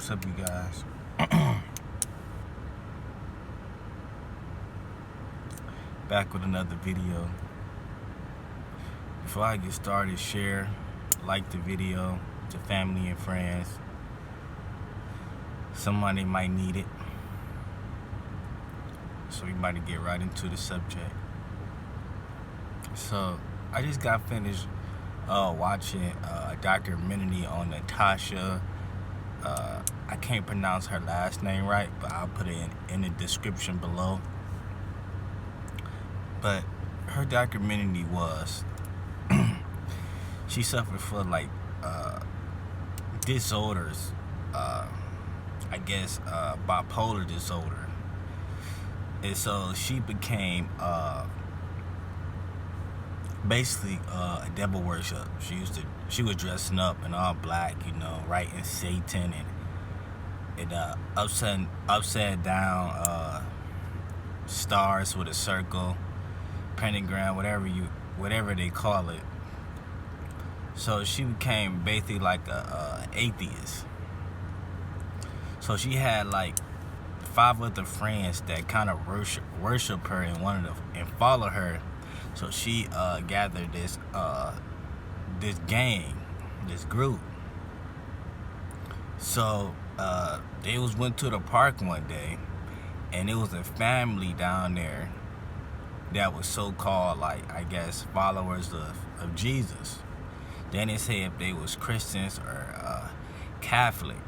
What's up, you guys? Back with another video. Before I get started, share, like the video to family and friends. Somebody might need it. So we might get right into the subject. So I just got finished watching a documentary on Natasha. I can't pronounce her last name right, but I'll put it in the description below. But her documentary was she suffered from disorders, I guess bipolar disorder, and so she became basically a devil worship. She was dressing up in all black, writing Satan and upside down stars with a circle, pentagram, whatever they call it. So she became basically like a atheist. So she had like 5 other friends that kind of worship her and follow her. So she gathered this gang, this group. So they went to the park one day, and it was a family down there that was so-called, I guess, followers of Jesus. Then they say if they was Christians or Catholic.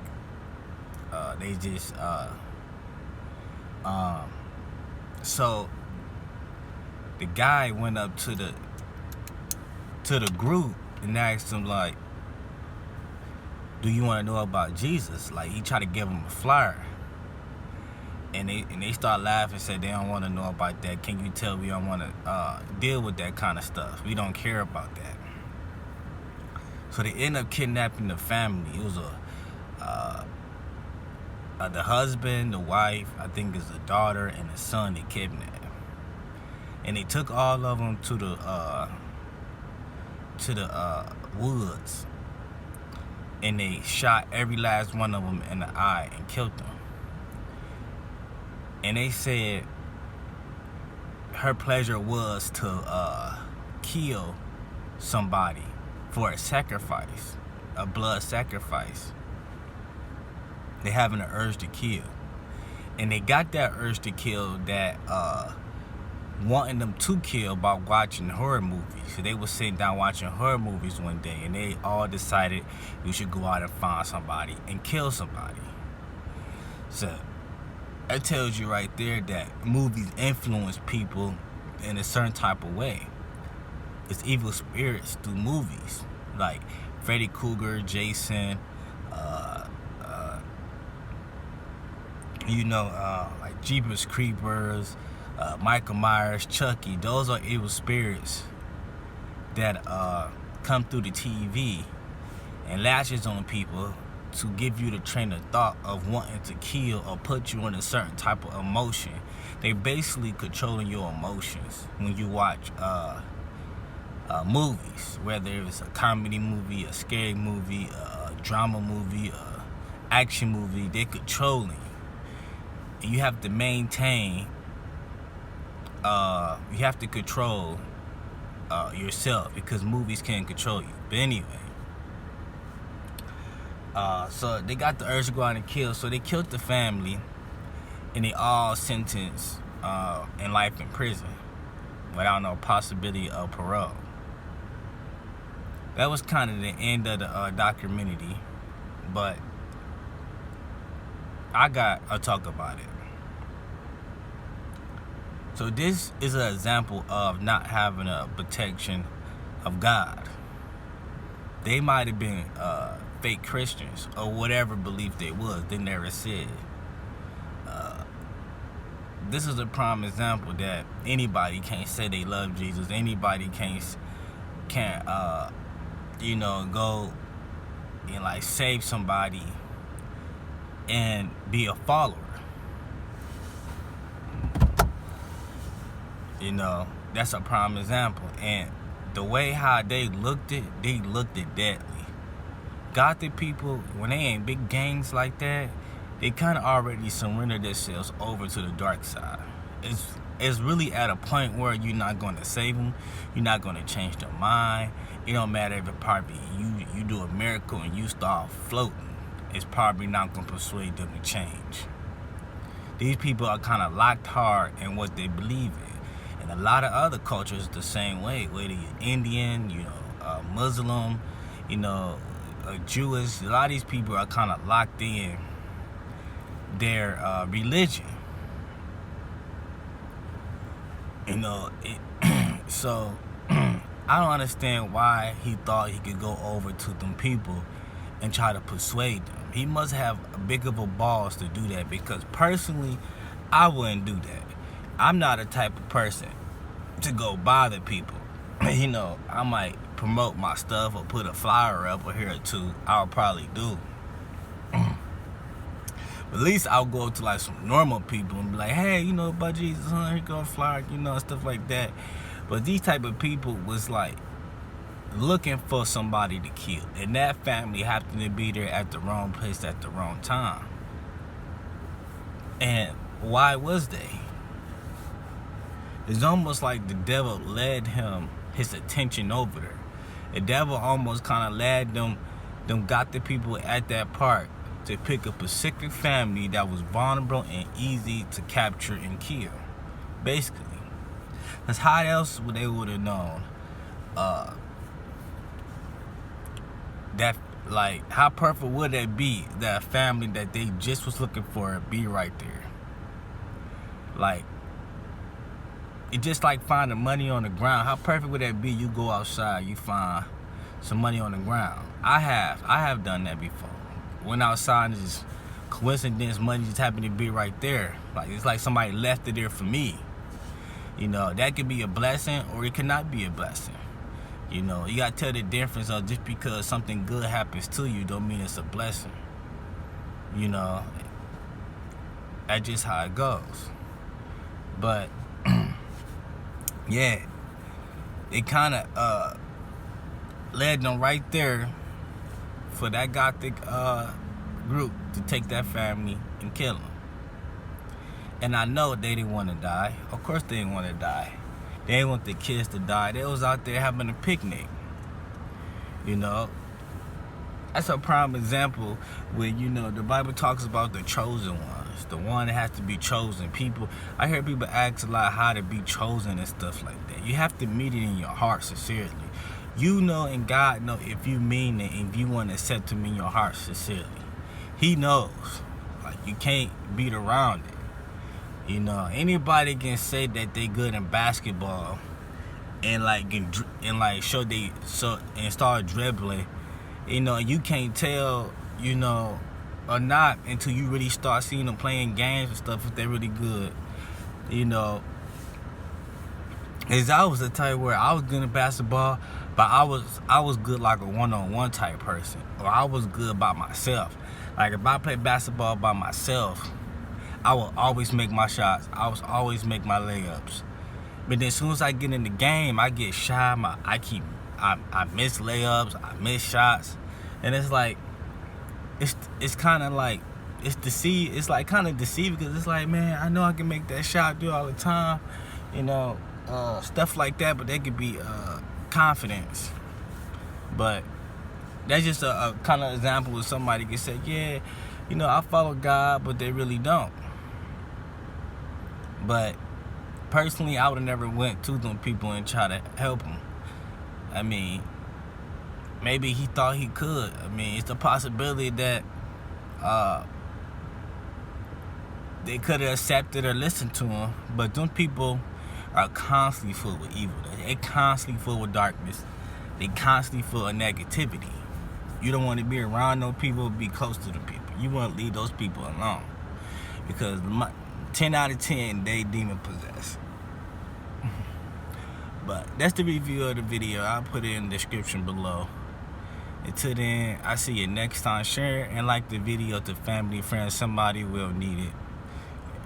They just so the guy went up to the group and asked them, like, do you want to know about Jesus? Like, he tried to give them a flyer. And they start laughing and said they don't want to know about that. Can you tell we don't want to deal with that kind of stuff? We don't care about that. So they end up kidnapping the family. It was the husband, the wife, I think is the daughter, and the son they kidnapped. And they took all of them to the woods, and they shot every last one of them in the eye and killed them. And they said her pleasure was to kill somebody for a sacrifice, a blood sacrifice. They having an urge to kill. And they got that urge to kill that wanting them to kill by watching horror movies. So they were sitting down watching horror movies one day, and they all decided we should go out and find somebody and kill somebody. So that tells you right there that movies influence people in a certain type of way. It's evil spirits through movies, like Freddy Krueger, Jason, like Jeepers Creepers, Michael Myers, Chucky. Those are evil spirits that come through the TV and lashes on people to give you the train of thought of wanting to kill or put you in a certain type of emotion. They basically controlling your emotions when you watch movies, whether it's a comedy movie, a scary movie, a drama movie, a action movie. They're controlling you. And you have to maintain, you have to control yourself, because movies can't control you. But anyway, so they got the urge to go out and kill, so they killed the family, and they all sentenced in life in prison without no possibility of parole. That was kind of the end of the documentary, but I'll talk about it. So this is an example of not having a protection of God. They might have been fake Christians or whatever belief they was. They never said. This is a prime example that anybody can't say they love Jesus. Anybody can't go and save somebody and be a follower. That's a prime example. And the way how they looked it deadly. Gothic people, when they ain't big gangs like that, they kind of already surrender themselves over to the dark side. It's really at a point where you're not going to save them. You're not going to change their mind. It don't matter if it probably you do a miracle and you start floating. It's probably not going to persuade them to change. These people are kind of locked hard in what they believe in. And a lot of other cultures the same way, whether you're Indian, Muslim, Jewish. A lot of these people are kind of locked in their religion. So I don't understand why he thought he could go over to them people and try to persuade them. He must have a big of a balls to do that, because personally, I wouldn't do that. I'm not a type of person to go bother people. I might promote my stuff or put a flyer up or here or two. I'll probably do. At least I'll go to like some normal people and be like, hey, about Jesus, huh? Here go a flyer, stuff like that. But these type of people was like looking for somebody to kill. And that family happened to be there at the wrong place at the wrong time. And why was they? It's almost like the devil led his attention over there. The devil almost kind of led them got the people at that park to pick a specific family that was vulnerable and easy to capture and kill, basically. Because how else would they would have known that, like, how perfect would that be that family that they just was looking for be right there? Like, it's just like finding money on the ground. How perfect would that be? You go outside, you find some money on the ground. I have done that before. Went outside and just coincidence, money just happened to be right there. Like, it's like somebody left it there for me. That could be a blessing or it cannot be a blessing. You gotta tell the difference of just because something good happens to you don't mean it's a blessing. That's just how it goes. But yeah, it kind of led them right there for that Gothic group to take that family and kill them. And I know they didn't want to die. Of course they didn't want to die. They didn't want the kids to die. They was out there having a picnic. That's a prime example where, the Bible talks about the chosen ones. The one that has to be chosen. I hear people ask a lot how to be chosen and stuff like that. You have to meet it in your heart sincerely. And God know if you mean it and if you want to accept him in your heart sincerely. He knows. Like, you can't beat around it. Anybody can say that they good in basketball and start dribbling. You can't tell, or not until you really start seeing them playing games and stuff if they're really good. As I was the type where I was good at basketball, but I was good like a one-on-one type person, or I was good by myself. Like, if I played basketball by myself, I will always make my shots. I will always make my layups. But then as soon as I get in the game, I get shy. I miss layups. I miss shots, and it's like it's kind of like it's like kind of deceiving, because it's like, man, I know I can make that shot, do it all the time, stuff like that. But that could be confidence. But that's just a kind of example where somebody can say, yeah, I follow God, but they really don't. But personally, I would have never went to them people and try to help them. I mean, maybe he thought he could. I mean, it's a possibility that they could have accepted or listened to him. But them people are constantly full with evil. They're constantly full with darkness. They constantly full of negativity. You don't want to be around those people, be close to them people. You want to leave those people alone. Because 10 out of 10, they demon possessed. But that's the review of the video. I'll put it in the description below. Until then, I see you next time. Share and like the video to family, friends. Somebody will need it,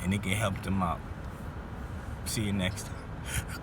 and it can help them out. See you next time.